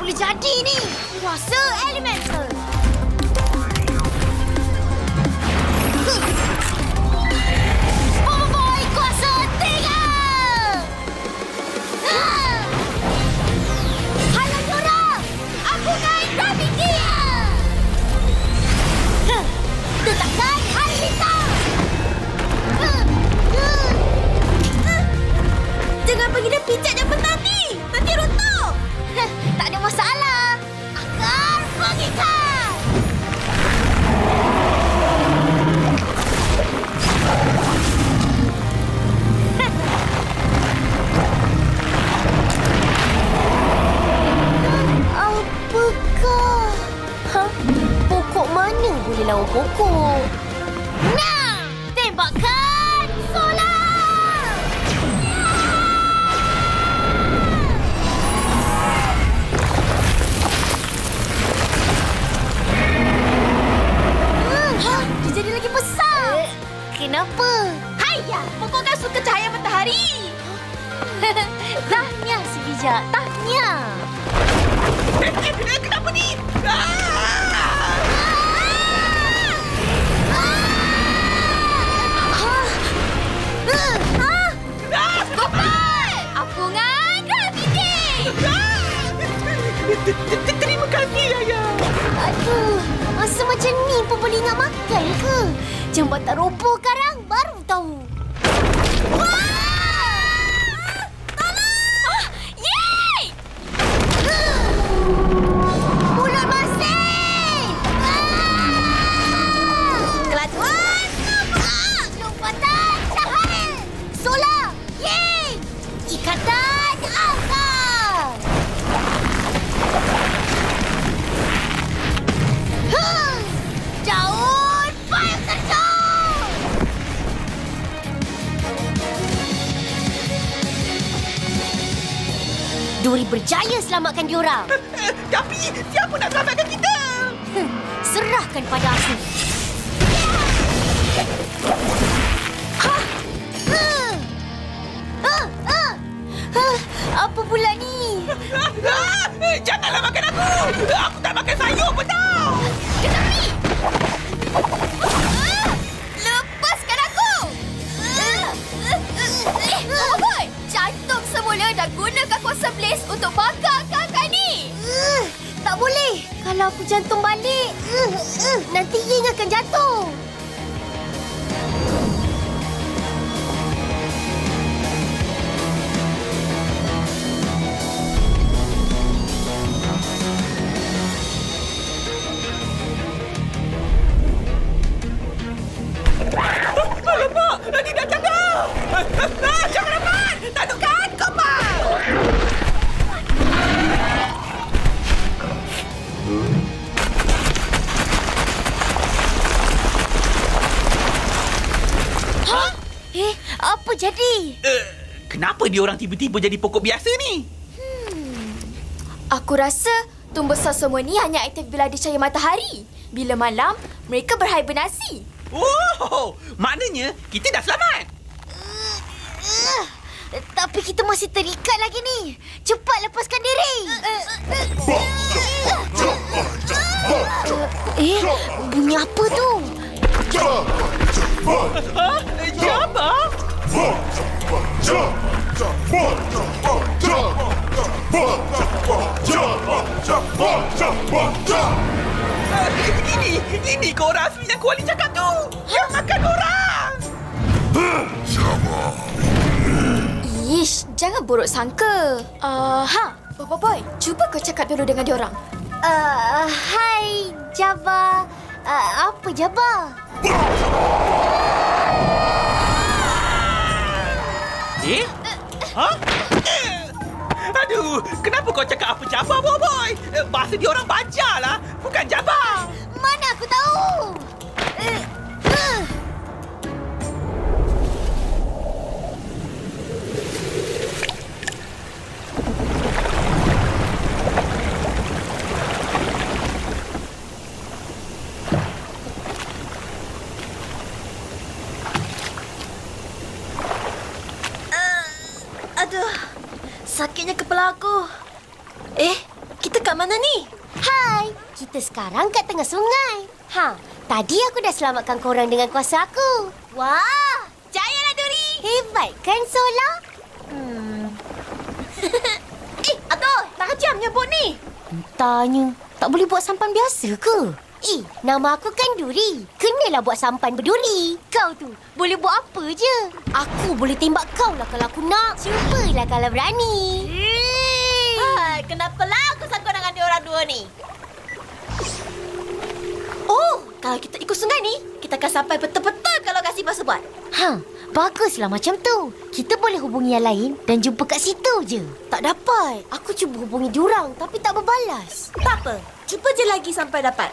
boleh jadi ni? Kuasa elemental. Boy, kuasa 3. Halang diorang. Aku naik graviti. Letakkan hari hitam. Jangan pengguna pijak dan petani. Nanti runtuh. Tak ada masalah. Akar mengikat. Apakah? Pokok mana boleh lawan pokok? Nah! Tembakkan solar! Dia jadi lagi besar. Kenapa? Hayya! Pokok kan suka cahaya matahari. Tahniah si bijak. Tahniah. Kenapa ni? Cepat! Apungan graviti! Terima kasih, Ayah. Aduh, masa macam ni pun boleh ingat makan ke? Jambatan roboh karang baru tahu. Tolong! Yeay! Mulut masing! Kelajuan! Lompatan cahaya! Solar! Yeay! Ikatan akar! Daun payung terjun! Duri berjaya selamatkan diorang. Tapi siapa nak selamatkan kita? Serahkan pada aku. Apa pula ni? Janganlah makan aku! Aku tak makan sayur pun tau! Kenapa? Lepaskan aku! Boy, cantum semula dan gunakan kuasa Blaze untuk bakar kakak ni! Tak boleh. Kalau aku jantung balik, nanti Ying akan jatuh. Alamak! Tidak, jangan! Jangan dapat! Tandukkan kapal! Hah? Apa jadi? Kenapa diorang tiba-tiba jadi pokok biasa ni? Aku rasa tumbuh besar semua ni hanya aktif bila ada cahaya matahari. Bila malam, mereka berhibernasi. Oh, maknanya kita dah selamat. Tapi kita masih terikat lagi ni. Cepat lepaskan diri. Bunyi apa tu? Jabba? Ini ke orang asli yang Kuali cakap tu. Yang makan orang. Ish, jangan buruk sangka. Boy, cuba kau cakap dulu dengan diorang. Hai, Jabba. Apa Jabba? Ha? Aduh, kenapa kau cakap apa Jabba, boy? Bahasa dia orang baja lah, bukan Jabba. Mana aku tahu? Aduh, sakitnya kepala aku. Kita kat mana mana ni? Hai, kita sekarang kat tengah sungai. Tadi aku dah selamatkan korang dengan kuasa aku. Wah, jayalah Duri. Hebat kan Sola? Atul, tak jamnya bot ni. Entahnya, tak boleh buat sampan biasa ke? Nama aku kan Duri. Kenalah buat sampan berduri. Kau tu boleh buat apa je. Aku boleh tembak kau lah kalau aku nak. Cubalah kalau berani. Kenapalah aku sangkut dengan diorang dua ni? Oh, kalau kita ikut sungai ni, kita akan sampai betul-betul kalau kasih masa buat. Baguslah macam tu. Kita boleh hubungi yang lain dan jumpa kat situ je. Tak dapat. Aku cuba hubungi diorang tapi tak berbalas. Tak apa. Cuba je lagi sampai dapat.